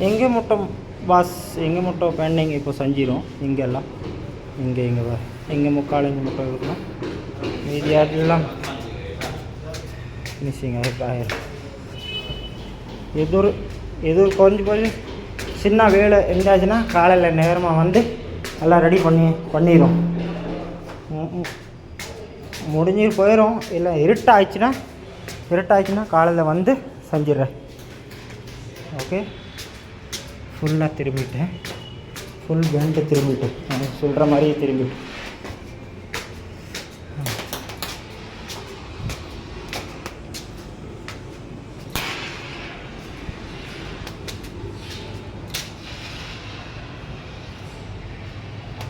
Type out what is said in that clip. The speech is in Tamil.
எங்கே முட்டை பாஸ், எங்கே முட்டை பெண்டிங் இப்போ செஞ்சிடும். இங்கெல்லாம் இங்கே முக்கால் இங்கே முட்டை இருக்கலாம். மீதி எல்லாம் மிஸ்ஸிங் ஆகிருக்கு. எது கொஞ்சம் சின்ன வேலை எங்காச்சுன்னா காலையில் நேரமாக வந்து எல்லாம் ரெடி பண்ணிடும். முடிஞ்சு போயிடும். இல்லை இருட்டாச்சுன்னா காலையில் வந்து செஞ்சிடுறேன். ஓகே, ஃபுல்லாக திரும்பிட்டேன். Full bend திரும்பிட்டேன். சொல்கிற மாதிரியே திரும்பிட்டேன்.